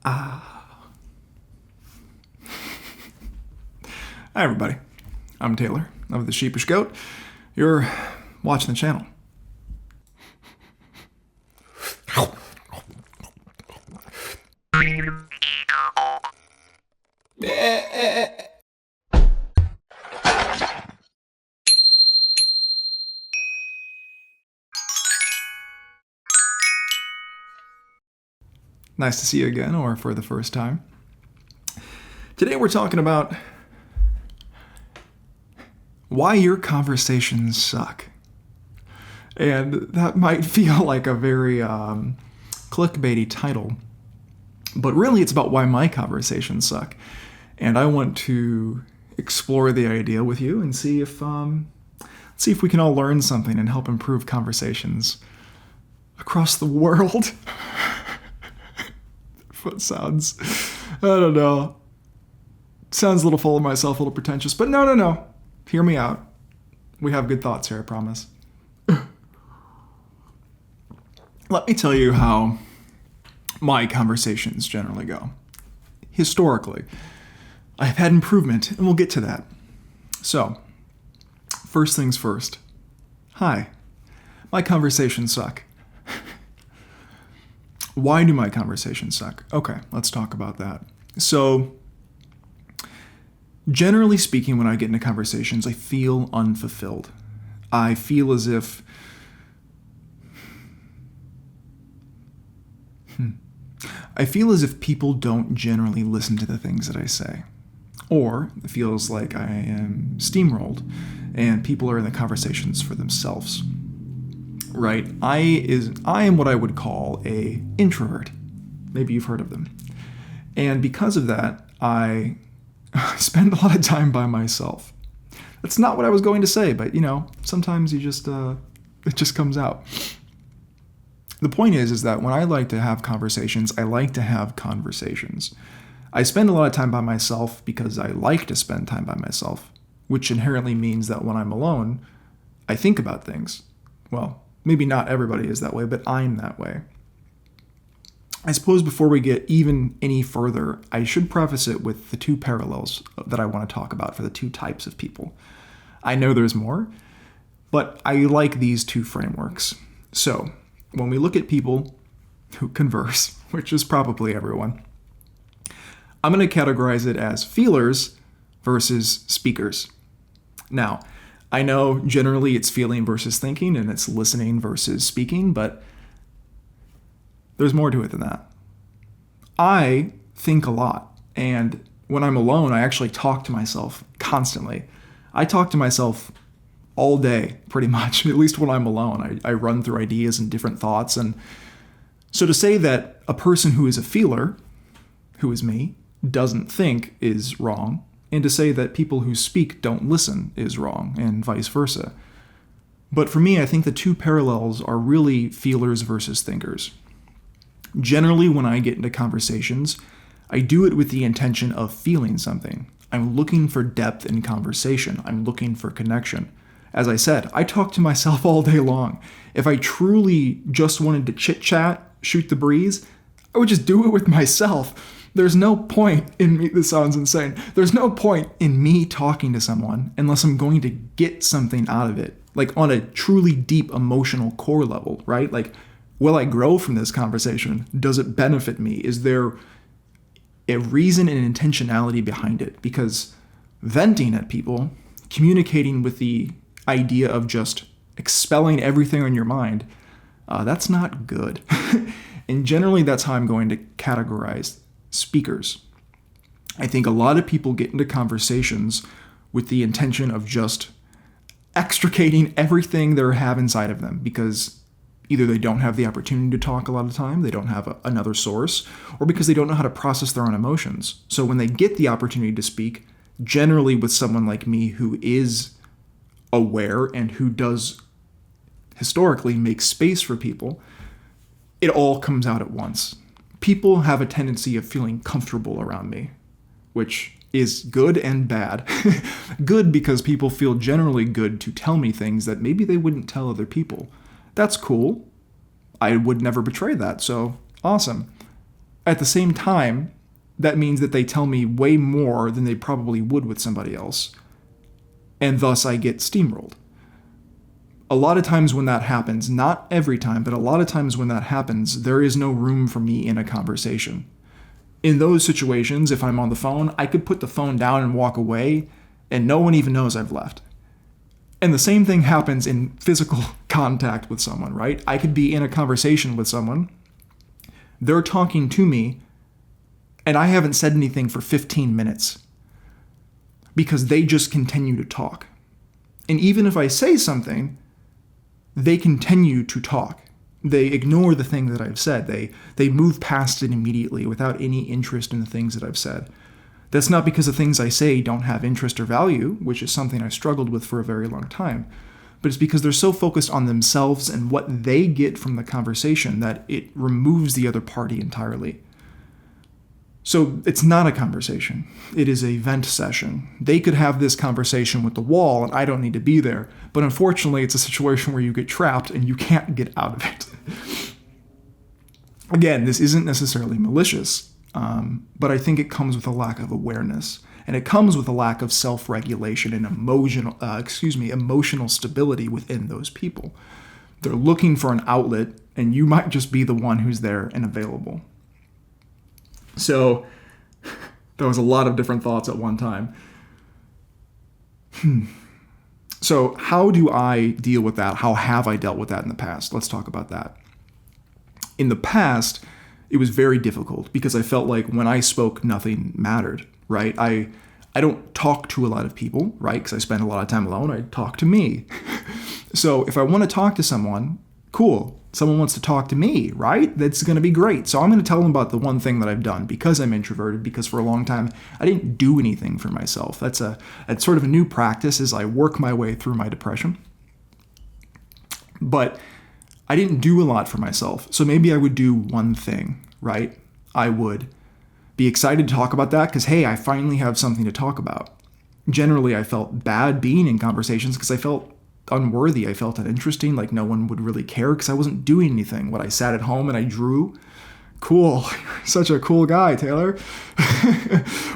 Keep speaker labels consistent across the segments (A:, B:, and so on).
A: Hi, everybody. I'm Taylor of the Sheepish Goat. You're watching the channel. Nice to see you again, or for the first time. Today we're talking about why your conversations suck. And that might feel like a very clickbaity title, but really it's about why my conversations suck. And I want to explore the idea with you and see if we can all learn something and help improve conversations across the world. What sounds, I don't know. Sounds a little full of myself, a little pretentious, but no. Hear me out. We have good thoughts here, I promise. Let me tell you how my conversations generally go. Historically, I've had improvement, and we'll get to that. So, first things first. Hi. My conversations suck. Why do my conversations suck? Okay, let's talk about that. So, generally speaking, when I get into conversations, I feel unfulfilled. I feel as if people don't generally listen to the things that I say. Or it feels like I am steamrolled and people are in the conversations for themselves. Right? I am what I would call a introvert. Maybe you've heard of them. And because of that, I spend a lot of time by myself. That's not what I was going to say, but sometimes it just comes out. The point is that when I like to have conversations, I like to have conversations. I spend a lot of time by myself because I like to spend time by myself, which inherently means that when I'm alone, I think about things. Well, maybe not everybody is that way, but I'm that way. I suppose before we get even any further, I should preface it with the two parallels that I want to talk about for the two types of people. I know there's more, but I like these two frameworks. So, when we look at people who converse, which is probably everyone, I'm going to categorize it as feelers versus speakers. Now, I know generally it's feeling versus thinking and it's listening versus speaking, but there's more to it than that. I think a lot, and when I'm alone, I actually talk to myself constantly. I talk to myself all day, pretty much, at least when I'm alone. I run through ideas and different thoughts, and so to say that a person who is a feeler, who is me, doesn't think is wrong, and to say that people who speak don't listen is wrong, and vice versa. But for me, I think the two parallels are really feelers versus thinkers. Generally, when I get into conversations, I do it with the intention of feeling something. I'm looking for depth in conversation. I'm looking for connection. As I said, I talk to myself all day long. If I truly just wanted to chit-chat, shoot the breeze, I would just do it with myself. There's no point in me, this sounds insane, there's no point in me talking to someone unless I'm going to get something out of it, like on a truly deep emotional core level, right? Like, will I grow from this conversation? Does it benefit me? Is there a reason and intentionality behind it? Because venting at people, communicating with the idea of just expelling everything on your mind, that's not good. And generally, that's how I'm going to categorize speakers. I think a lot of people get into conversations with the intention of just extricating everything they have inside of them because either they don't have the opportunity to talk a lot of the time, they don't have another source, or because they don't know how to process their own emotions. So when they get the opportunity to speak, generally with someone like me who is aware and who does historically make space for people, it all comes out at once. People have a tendency of feeling comfortable around me, which is good and bad. Good because people feel generally good to tell me things that maybe they wouldn't tell other people. That's cool. I would never betray that, so awesome. At the same time, that means that they tell me way more than they probably would with somebody else. And thus I get steamrolled. A lot of times when that happens, not every time, but a lot of times when that happens, there is no room for me in a conversation. In those situations, if I'm on the phone, I could put the phone down and walk away, and no one even knows I've left. And the same thing happens in physical contact with someone, right? I could be in a conversation with someone, they're talking to me, and I haven't said anything for 15 minutes because they just continue to talk. And even if I say something, they continue to talk. They ignore the thing that I've said. They move past it immediately without any interest in the things that I've said. That's not because the things I say don't have interest or value, which is something I struggled with for a very long time, but it's because they're so focused on themselves and what they get from the conversation that it removes the other party entirely. So it's not a conversation. It is a vent session. They could have this conversation with the wall and I don't need to be there. But unfortunately, it's a situation where you get trapped and you can't get out of it. Again, this isn't necessarily malicious, but I think it comes with a lack of awareness. And it comes with a lack of self-regulation and emotional stability within those people. They're looking for an outlet, and you might just be the one who's there and available. So, there was a lot of different thoughts at one time. So, how do I deal with that? How have I dealt with that in the past? Let's talk about that. In the past, it was very difficult because I felt like when I spoke, nothing mattered, right? I don't talk to a lot of people, right? Because I spend a lot of time alone. I talk to me. So, if I want to talk to someone, cool. Someone wants to talk to me, right? That's going to be great. So I'm going to tell them about the one thing that I've done because I'm introverted, because for a long time I didn't do anything for myself. That's sort of a new practice as I work my way through my depression. But I didn't do a lot for myself. So maybe I would do one thing, right? I would be excited to talk about that because, hey, I finally have something to talk about. Generally, I felt bad being in conversations because I felt unworthy. I felt uninteresting, like no one would really care because I wasn't doing anything. When I sat at home and I drew, cool, such a cool guy, Taylor,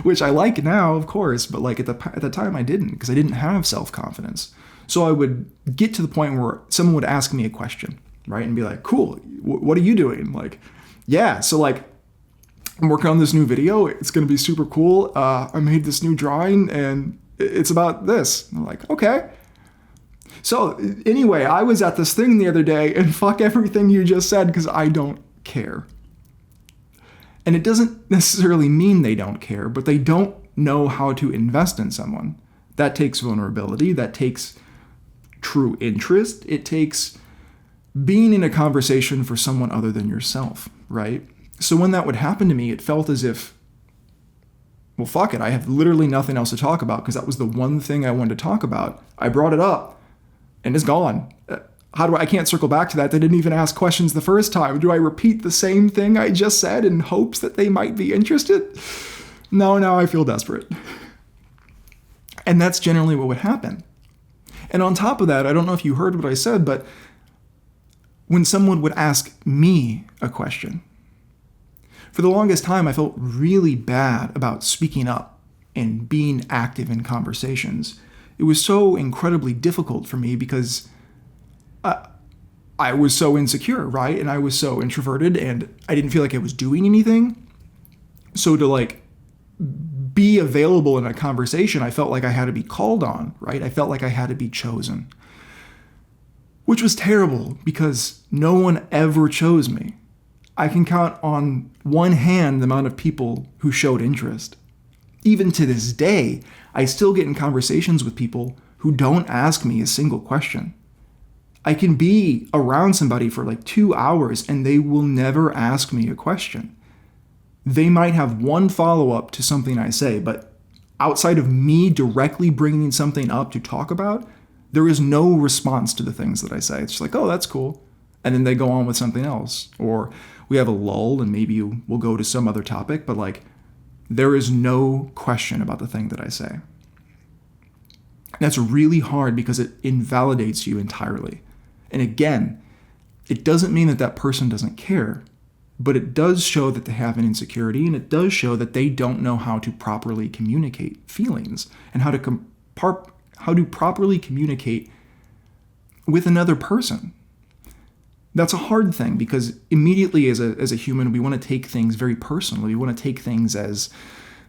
A: which I like now, of course, but like at the time I didn't because I didn't have self-confidence. So I would get to the point where someone would ask me a question, right, and be like, cool, what are you doing? Like, yeah, so like I'm working on this new video. It's going to be super cool. I made this new drawing and it's about this. And I'm like, okay. So anyway, I was at this thing the other day and fuck everything you just said because I don't care. And it doesn't necessarily mean they don't care, but they don't know how to invest in someone. That takes vulnerability. That takes true interest. It takes being in a conversation for someone other than yourself, right? So when that would happen to me, it felt as if, well, fuck it. I have literally nothing else to talk about because that was the one thing I wanted to talk about. I brought it up. And it's gone. I can't circle back to that. They didn't even ask questions the first time. Do I repeat the same thing I just said in hopes that they might be interested? No, now I feel desperate. And that's generally what would happen. And on top of that, I don't know if you heard what I said, but when someone would ask me a question, for the longest time, I felt really bad about speaking up and being active in conversations. It was so incredibly difficult for me because I was so insecure, right? And I was so introverted and I didn't feel like I was doing anything. So to like be available in a conversation, I felt like I had to be called on, right? I felt like I had to be chosen, which was terrible because no one ever chose me. I can count on one hand the amount of people who showed interest. Even to this day, I still get in conversations with people who don't ask me a single question. I can be around somebody for like 2 hours and they will never ask me a question. They might have one follow-up to something I say, but outside of me directly bringing something up to talk about, there is no response to the things that I say. It's just like, oh, that's cool. And then they go on with something else. Or we have a lull and maybe we'll go to some other topic, but like, there is no question about the thing that I say. That's really hard because it invalidates you entirely. And again, it doesn't mean that person doesn't care. but it does show that they have an insecurity, and it does show that they don't know how to properly communicate feelings and how to properly communicate with another person. That's a hard thing because immediately as a human, we want to take things very personally. We want to take things as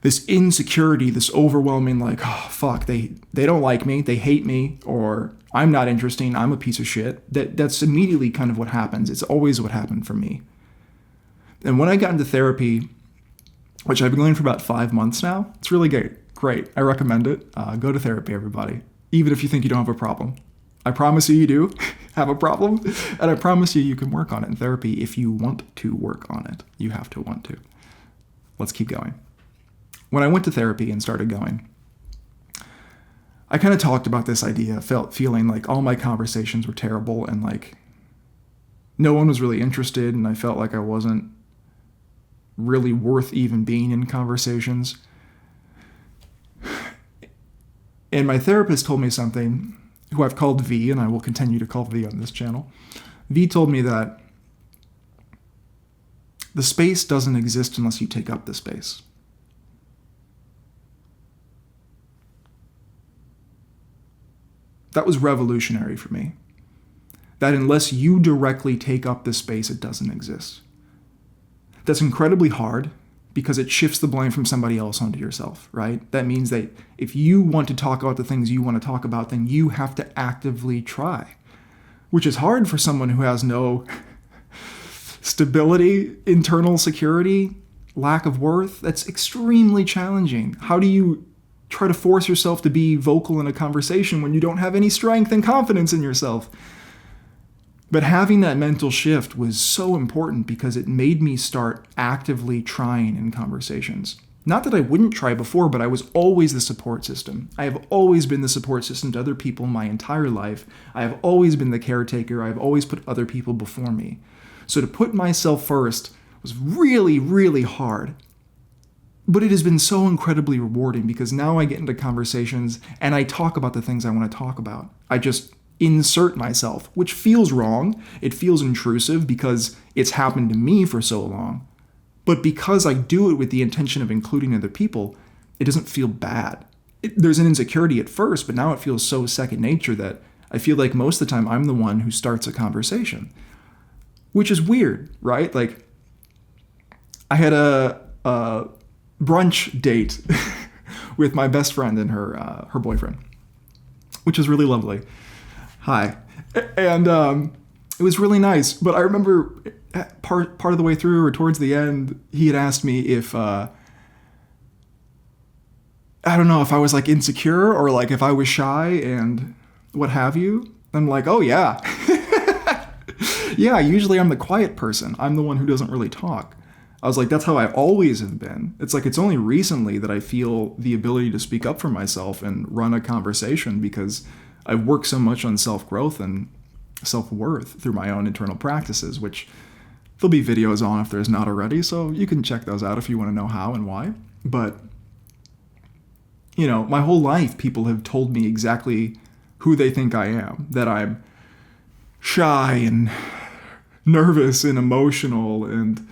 A: this insecurity, this overwhelming, like, oh, fuck, they don't like me, they hate me, or I'm not interesting, I'm a piece of shit. That's immediately kind of what happens. It's always what happened for me. And when I got into therapy, which I've been going for about 5 months now, it's really great. I recommend it. Go to therapy, everybody, even if you think you don't have a problem. I promise you do have a problem, and I promise you can work on it in therapy if you want to work on it. You have to want to. Let's keep going. When I went to therapy and started going, I kind of talked about this idea, feeling like all my conversations were terrible and like no one was really interested, and I felt like I wasn't really worth even being in conversations. And my therapist told me something, who I've called V, and I will continue to call V on this channel. V told me that the space doesn't exist unless you take up the space. That was revolutionary for me. That unless you directly take up the space, it doesn't exist. That's incredibly hard because it shifts the blame from somebody else onto yourself, right? That means that if you want to talk about the things you want to talk about, then you have to actively try, which is hard for someone who has no stability, internal security, lack of worth. That's extremely challenging. How do you try to force yourself to be vocal in a conversation when you don't have any strength and confidence in yourself? But having that mental shift was so important because it made me start actively trying in conversations. Not that I wouldn't try before, but I was always the support system. I have always been the support system to other people my entire life. I have always been the caretaker. I've always put other people before me. So to put myself first was really, really hard. But it has been so incredibly rewarding because now I get into conversations and I talk about the things I want to talk about. I just insert myself, which feels wrong. It feels intrusive because it's happened to me for so long. But because I do it with the intention of including other people, it doesn't feel bad. There's an insecurity at first, but now it feels so second nature that I feel like most of the time I'm the one who starts a conversation, which is weird, right? Like I had a brunch date with my best friend and her boyfriend, which was really lovely. Hi. And it was really nice. But I remember part of the way through or towards the end, he had asked me if, I don't know, if I was like insecure or like if I was shy and what have you. I'm like, oh yeah. Yeah, usually I'm the quiet person. I'm the one who doesn't really talk. I was like, that's how I always have been. It's like, it's only recently that I feel the ability to speak up for myself and run a conversation because I've worked so much on self-growth and self-worth through my own internal practices, which there'll be videos on if there's not already, so you can check those out if you want to know how and why. But, you know, my whole life, people have told me exactly who they think I am, that I'm shy and nervous and emotional and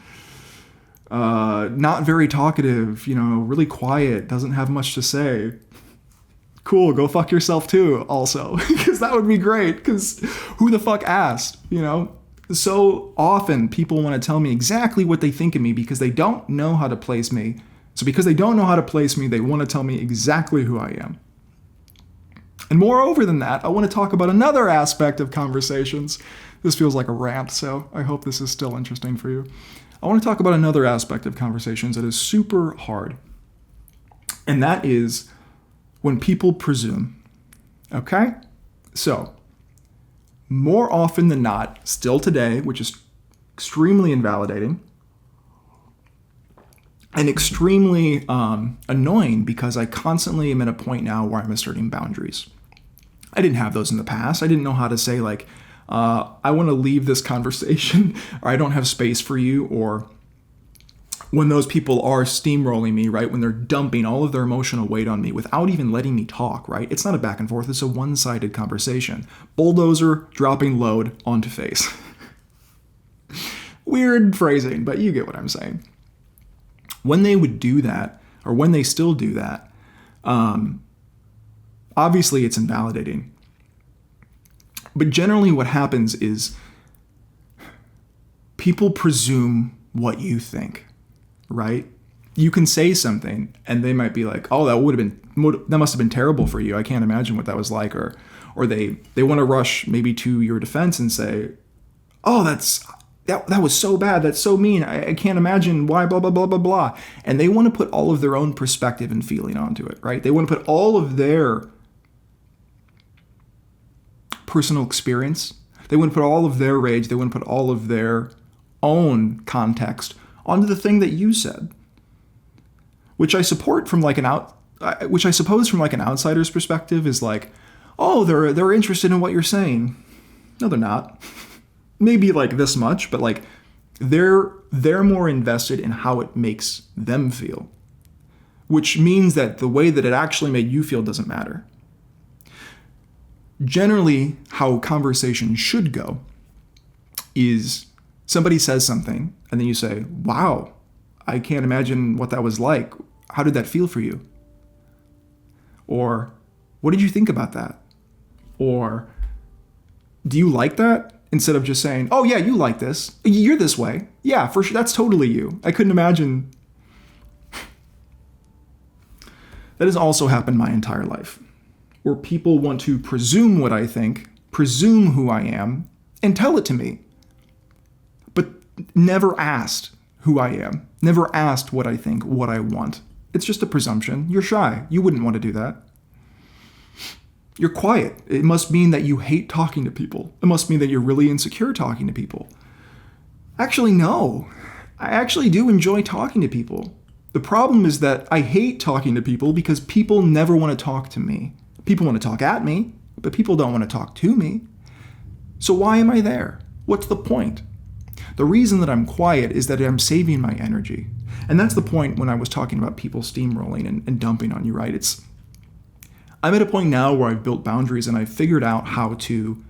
A: not very talkative, you know, really quiet, doesn't have much to say. Cool, go fuck yourself too, also, because that would be great, because who the fuck asked, you know? So often people want to tell me exactly what they think of me because they don't know how to place me. So because they don't know how to place me, they want to tell me exactly who I am. And moreover than that, I want to talk about another aspect of conversations. This feels like a rant, so I hope this is still interesting for you. I want to talk about another aspect of conversations that is super hard. And that is when people presume. Okay? So, more often than not, still today, which is extremely invalidating and extremely annoying because I constantly am at a point now where I'm asserting boundaries. I didn't have those in the past. I didn't know how to say like, I want to leave this conversation, or I don't have space for you, or when those people are steamrolling me, right, when they're dumping all of their emotional weight on me without even letting me talk, right? It's not a back and forth, it's a one-sided conversation. Bulldozer dropping load onto face. Weird phrasing, but you get what I'm saying. When they would do that, or when they still do that, obviously it's invalidating. But generally what happens is people presume what you think, right? You can say something and they might be like, oh, that must have been terrible for you. I can't imagine what that was like. Or they want to rush maybe to your defense and say, oh, that was so bad. That's so mean. I can't imagine why, blah, blah, blah, blah, blah. And they want to put all of their own perspective and feeling onto it, right? They want to put all of their personal experience. They want to put all of their rage. They want to put all of their own context onto the thing that you said, which I support from which I suppose from like an outsider's perspective is like, oh, they're interested in what you're saying. No, they're not. Maybe like this much, but like they're more invested in how it makes them feel, which means that the way that it actually made you feel doesn't matter. Generally, how conversation should go is somebody says something and then you say, wow, I can't imagine what that was like. How did that feel for you? Or what did you think about that? Or do you like that? Instead of just saying, oh yeah, you like this. You're this way. Yeah, for sure. That's totally you. I couldn't imagine. That has also happened my entire life, where people want to presume what I think, presume who I am, and tell it to me. But never asked who I am, never asked what I think, what I want. It's just a presumption. You're shy. You wouldn't want to do that. You're quiet. It must mean that you hate talking to people. It must mean that you're really insecure talking to people. Actually, no. I actually do enjoy talking to people. The problem is that I hate talking to people because people never want to talk to me. People want to talk at me, but people don't want to talk to me. So why am I there? What's the point? The reason that I'm quiet is that I'm saving my energy. And that's the point when I was talking about people steamrolling and dumping on you, right? I'm at a point now where I've built boundaries and I've figured out how to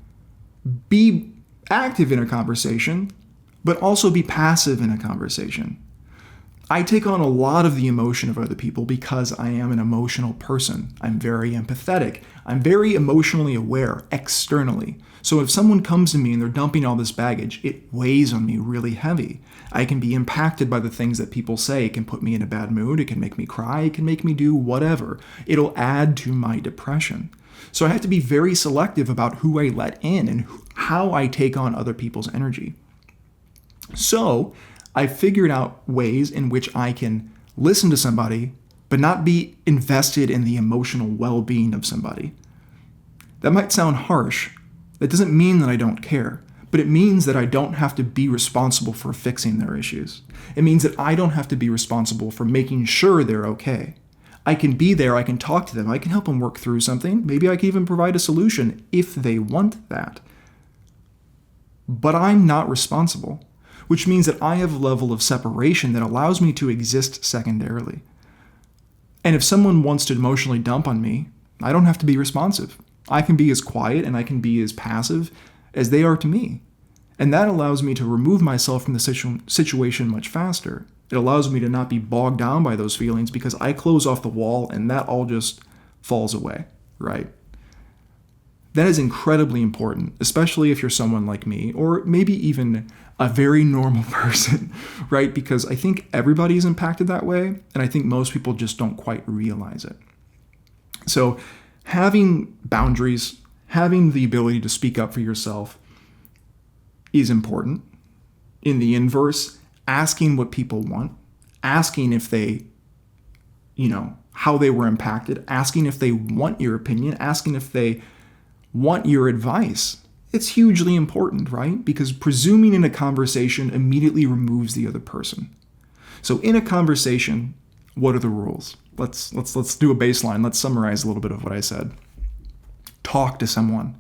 A: be active in a conversation, but also be passive in a conversation. I take on a lot of the emotion of other people because I am an emotional person. I'm very empathetic. I'm very emotionally aware externally. So if someone comes to me and they're dumping all this baggage, it weighs on me really heavy. I can be impacted by the things that people say. It can put me in a bad mood. It can make me cry. It can make me do whatever. It'll add to my depression. So I have to be very selective about who I let in and how I take on other people's energy. So I figured out ways in which I can listen to somebody, but not be invested in the emotional well-being of somebody. That might sound harsh. That doesn't mean that I don't care, but it means that I don't have to be responsible for fixing their issues. It means that I don't have to be responsible for making sure they're okay. I can be there, I can talk to them, I can help them work through something. Maybe I can even provide a solution if they want that. But I'm not responsible, which means that I have a level of separation that allows me to exist secondarily. And if someone wants to emotionally dump on me, I don't have to be responsive. I can be as quiet and I can be as passive as they are to me. And that allows me to remove myself from the situation much faster. It allows me to not be bogged down by those feelings because I close off the wall and that all just falls away, right? That is incredibly important, especially if you're someone like me, or maybe even a very normal person, right? Because I think everybody's impacted that way, and I think most people just don't quite realize it. So having boundaries, having the ability to speak up for yourself is important. In the inverse, asking what people want, asking if they, how they were impacted, asking if they want your opinion, asking if they want your advice. It's hugely important, right? Because presuming in a conversation immediately removes the other person. So in a conversation, what are the rules? Let's do a baseline. Let's summarize a little bit of what I said. Talk to someone.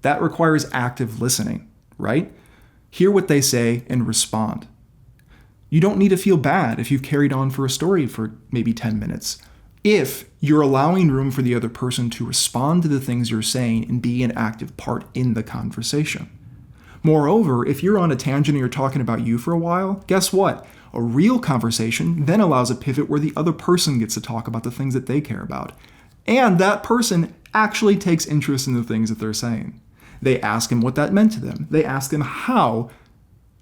A: That requires active listening, right? Hear what they say and respond. You don't need to feel bad if you've carried on for a story for maybe 10 minutes. If you're allowing room for the other person to respond to the things you're saying and be an active part in the conversation. Moreover, if you're on a tangent and you're talking about you for a while, guess what? A real conversation then allows a pivot where the other person gets to talk about the things that they care about. And that person actually takes interest in the things that they're saying. They ask him what that meant to them. They ask him how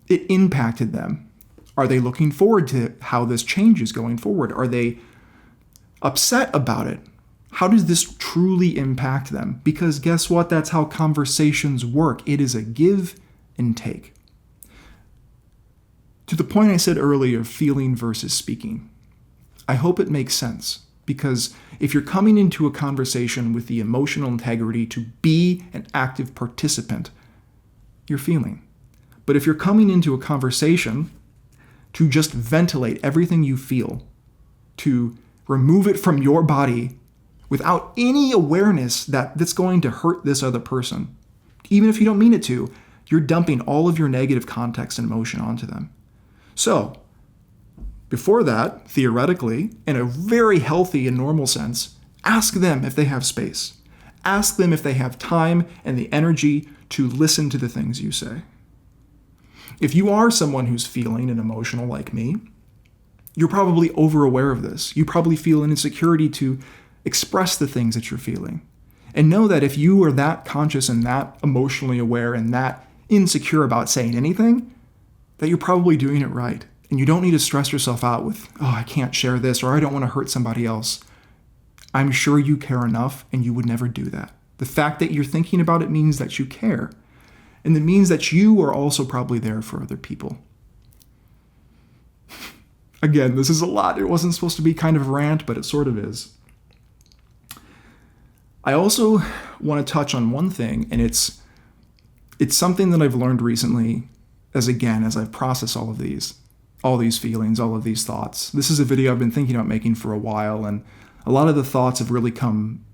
A: it impacted them. Are they looking forward to how this changes going forward? Are they upset about it? How does this truly impact them? Because guess what? That's how conversations work. It is a give and take. To the point I said earlier, feeling versus speaking, I hope it makes sense. Because if you're coming into a conversation with the emotional integrity to be an active participant, you're feeling. But if you're coming into a conversation to just ventilate everything you feel, to remove it from your body without any awareness that that's going to hurt this other person, even if you don't mean it to, you're dumping all of your negative context and emotion onto them. So, before that, theoretically, in a very healthy and normal sense, ask them if they have space. Ask them if they have time and the energy to listen to the things you say. If you are someone who's feeling and emotional like me, you're probably over-aware of this. You probably feel an insecurity to express the things that you're feeling. And know that if you are that conscious and that emotionally aware and that insecure about saying anything, that you're probably doing it right. And you don't need to stress yourself out with, oh, I can't share this, or I don't want to hurt somebody else. I'm sure you care enough, and you would never do that. The fact that you're thinking about it means that you care. And it means that you are also probably there for other people. Again, this is a lot. It wasn't supposed to be kind of a rant, but it sort of is. I also want to touch on one thing, and it's something that I've learned recently as I've processed all these feelings, all of these thoughts. This is a video I've been thinking about making for a while, and a lot of the thoughts have really come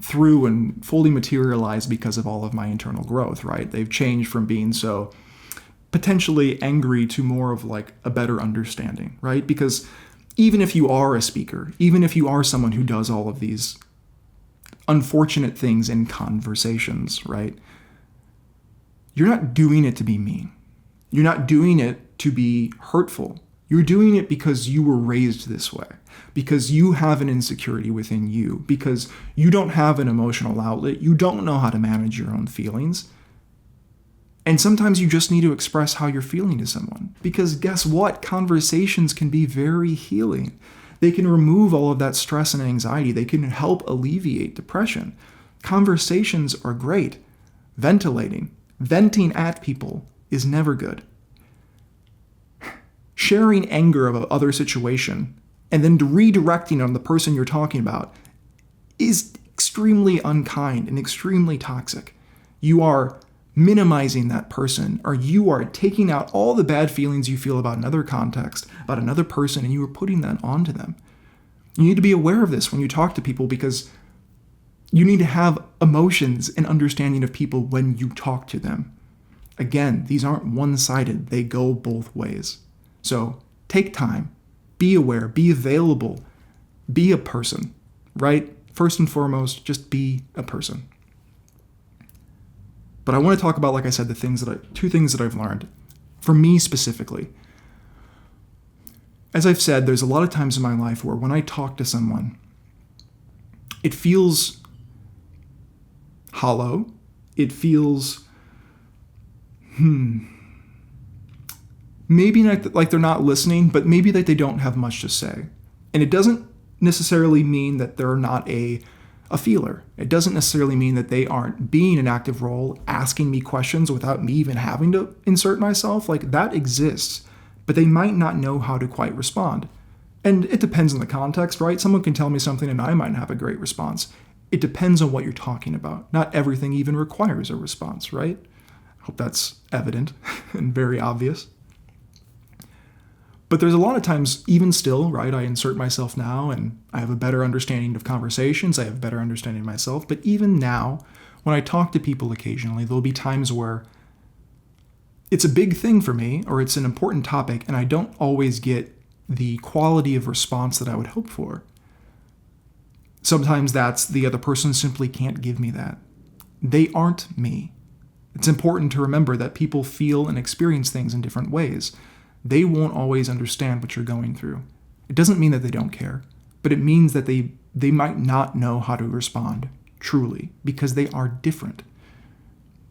A: through and fully materialized because of all of my internal growth, right? They've changed from being so potentially angry to more of like a better understanding, right? Because even if you are a speaker, even if you are someone who does all of these unfortunate things in conversations, right? You're not doing it to be mean. You're not doing it to be hurtful. You're doing it because you were raised this way, because you have an insecurity within you, because you don't have an emotional outlet, you don't know how to manage your own feelings. And sometimes you just need to express how you're feeling to someone. Because guess what? Conversations can be very healing. They can remove all of that stress and anxiety. They can help alleviate depression. Conversations are great. Venting at people is never good. Sharing anger of other situation and then redirecting on the person you're talking about is extremely unkind and extremely toxic. You are minimizing that person, or you are taking out all the bad feelings you feel about another context, about another person, and you are putting that onto them. You need to be aware of this when you talk to people, because you need to have emotions and understanding of people when you talk to them. Again, these aren't one-sided. They go both ways. So take time, be aware, be available, be a person, right? First and foremost, just be a person. But I want to talk about, like I said, two things that I've learned. For me specifically, as I've said, there's a lot of times in my life where when I talk to someone, it feels hollow. It feels, maybe not like they're not listening, but maybe that they don't have much to say. And it doesn't necessarily mean that they're not a feeler. It doesn't necessarily mean that they aren't being an active role, asking me questions without me even having to insert myself. Like, that exists, but they might not know how to quite respond. And it depends on the context, right? Someone can tell me something and I might not have a great response. It depends on what you're talking about. Not everything even requires a response, right? I hope that's evident and very obvious. But there's a lot of times, even still, right, I insert myself now and I have a better understanding of conversations, I have a better understanding of myself. But even now, when I talk to people occasionally, there'll be times where it's a big thing for me, or it's an important topic, and I don't always get the quality of response that I would hope for. Sometimes that's the other person simply can't give me that. They aren't me. It's important to remember that people feel and experience things in different ways. They won't always understand what you're going through. It doesn't mean that they don't care, but it means that they might not know how to respond truly because they are different.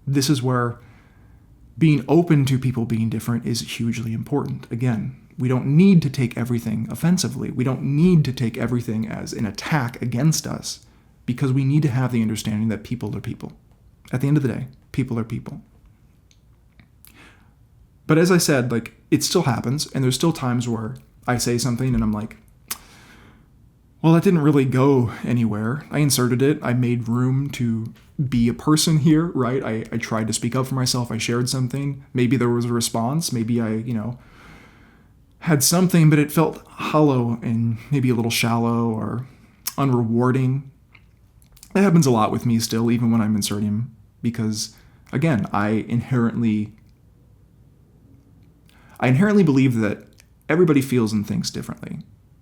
A: This is where being open to people being different is hugely important. Again, we don't need to take everything offensively. We don't need to take everything as an attack against us because we need to have the understanding that people are people. At the end of the day, people are people. But as I said, it still happens, and there's still times where I say something and I'm like, well, that didn't really go anywhere. I inserted it. I made room to be a person here, right? I tried to speak up for myself. I shared something. Maybe there was a response. Maybe I, had something, but it felt hollow and maybe a little shallow or unrewarding. That happens a lot with me still, even when I'm inserting, because, again, I inherently believe that everybody feels and thinks differently.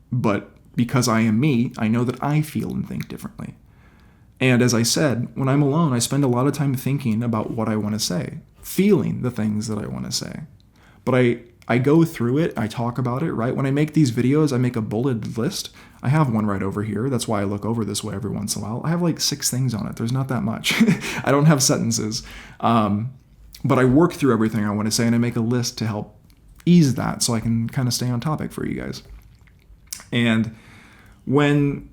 A: But because I am me, I know that I feel and think differently. And as I said, when I'm alone, I spend a lot of time thinking about what I want to say, feeling the things that I want to say. But I go through it, I talk about it, right? When I make these videos, I make a bulleted list. I have one right over here. That's why I look over this way every once in a while. I have 6 things on it. There's not that much. I don't have sentences. But I work through everything I want to say, and I make a list to help ease that so I can kind of stay on topic for you guys. And when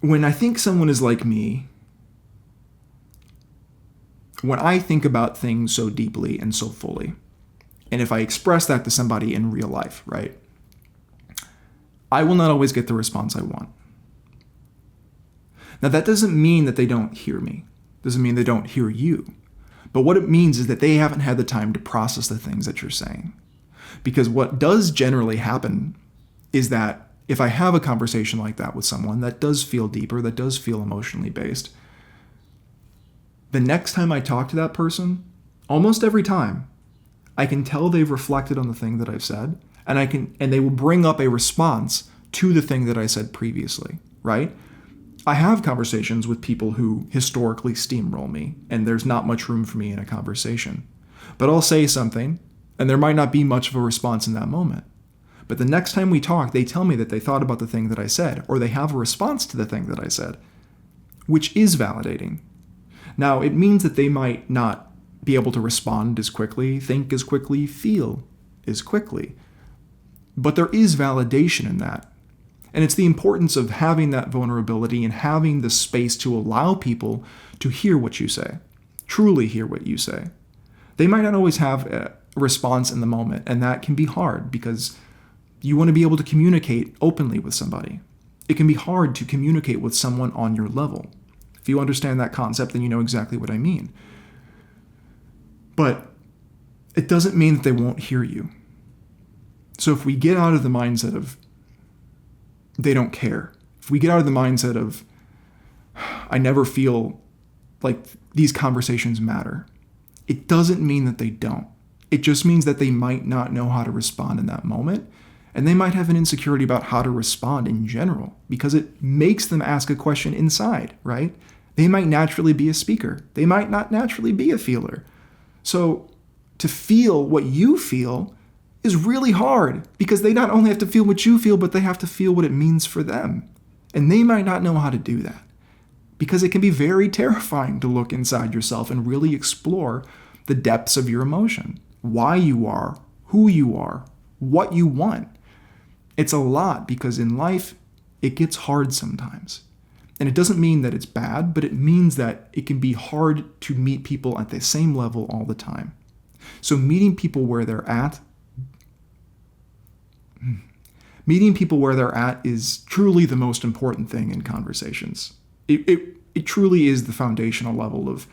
A: I think someone is like me, when I think about things so deeply and so fully, and if I express that to somebody in real life, right, I will not always get the response I want. Now, that doesn't mean that they don't hear me. Doesn't mean they don't hear you. But what it means is that they haven't had the time to process the things that you're saying. Because what does generally happen is that if I have a conversation like that with someone that does feel deeper, that does feel emotionally based, the next time I talk to that person, almost every time, I can tell they've reflected on the thing that I've said, and they will bring up a response to the thing that I said previously, right? I have conversations with people who historically steamroll me, and there's not much room for me in a conversation. But I'll say something, and there might not be much of a response in that moment. But the next time we talk, they tell me that they thought about the thing that I said, or they have a response to the thing that I said, which is validating. Now, it means that they might not be able to respond as quickly, think as quickly, feel as quickly. But there is validation in that. And it's the importance of having that vulnerability and having the space to allow people to hear what you say, truly hear what you say. They might not always have a response in the moment, and that can be hard because you want to be able to communicate openly with somebody. It can be hard to communicate with someone on your level. If you understand that concept, then you know exactly what I mean. But it doesn't mean that they won't hear you. So if we get out of the mindset of they don't care, if we get out of the mindset of I never feel like these conversations matter, it doesn't mean that they don't. It just means that they might not know how to respond in that moment, and they might have an insecurity about how to respond in general because it makes them ask a question inside, right? They might naturally be a speaker. They might not naturally be a feeler. So to feel what you feel is really hard because they not only have to feel what you feel, but they have to feel what it means for them. And they might not know how to do that because it can be very terrifying to look inside yourself and really explore the depths of your emotion, why you are, who you are, what you want. It's a lot because in life, it gets hard sometimes. And it doesn't mean that it's bad, but it means that it can be hard to meet people at the same level all the time. So meeting people where they're at is truly the most important thing in conversations. It truly is the foundational level of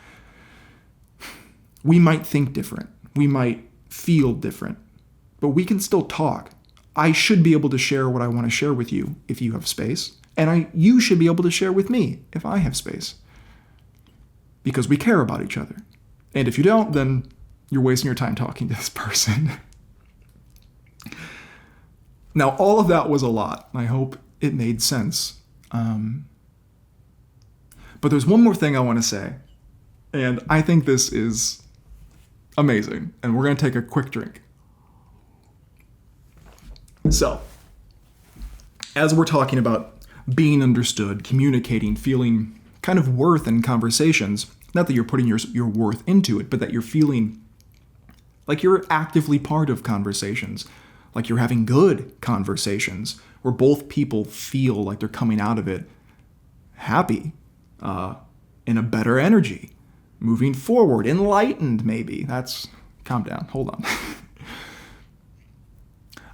A: we might think different, we might feel different, but we can still talk. I should be able to share what I want to share with you if you have space. And you should be able to share with me if I have space. Because we care about each other. And if you don't, then you're wasting your time talking to this person. Now, all of that was a lot. I hope it made sense. But there's one more thing I want to say. And I think this is amazing. And we're going to take a quick drink. So, as we're talking about being understood, communicating, feeling kind of worth in conversations, not that you're putting your worth into it, but that you're feeling like you're actively part of conversations, like you're having good conversations where both people feel like they're coming out of it happy, in a better energy, moving forward, enlightened maybe. Calm down, hold on.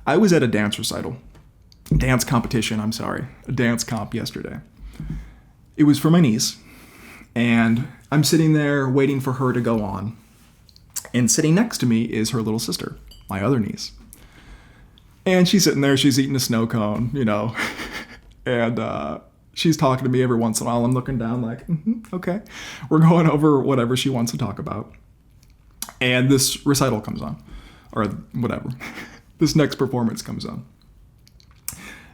A: I was at a dance competition yesterday. It was for my niece, and I'm sitting there waiting for her to go on. And sitting next to me is her little sister, my other niece. And she's sitting there, she's eating a snow cone, and she's talking to me every once in a while. I'm looking down like, okay. We're going over whatever she wants to talk about. And this recital comes on, or whatever. This next performance comes on.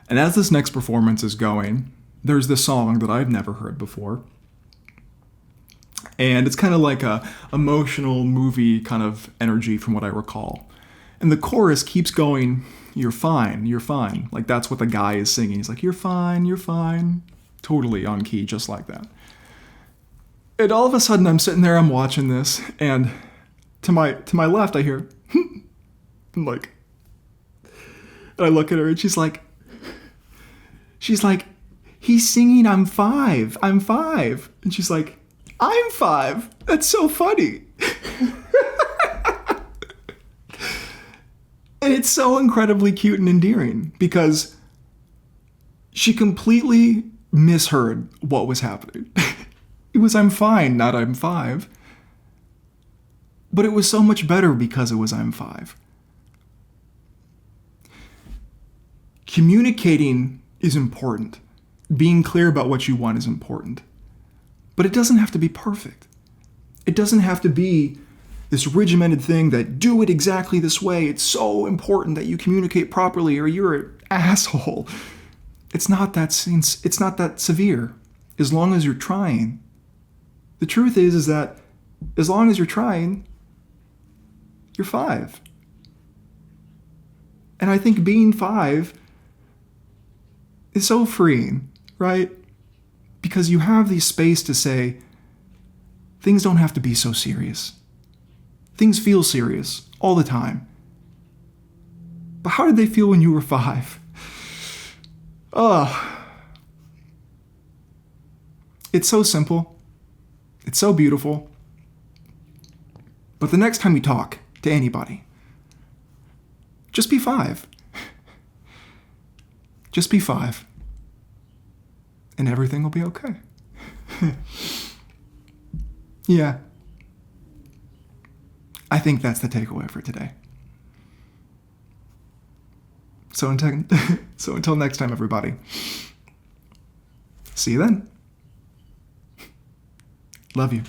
A: And as this next performance is going, there's this song that I've never heard before. And it's kind of like a emotional movie kind of energy from what I recall. And the chorus keeps going, you're fine, you're fine. Like that's what the guy is singing. He's like, you're fine, you're fine. Totally on key, just like that. And all of a sudden I'm sitting there, I'm watching this, and to my left I hear, I'm like, and I look at her and she's like, he's singing, I'm five. And she's like, I'm five. That's so funny. And it's so incredibly cute and endearing because she completely misheard what was happening. It was I'm fine, not I'm five. But it was so much better because it was I'm five. Communicating is important. Being clear about what you want is important. But it doesn't have to be perfect. It doesn't have to be this regimented thing that do it exactly this way. It's so important that you communicate properly or you're an asshole. It's not that severe as long as you're trying. The truth is that as long as you're trying, you're five. And I think being five is so freeing, right? Because you have the space to say, things don't have to be so serious. Things feel serious all the time. But how did they feel when you were five? It's so simple. It's so beautiful. But the next time you talk to anybody, just be five. Just be five. And everything will be okay. Yeah. I think that's the takeaway for today. So until next time, everybody. See you then. Love you.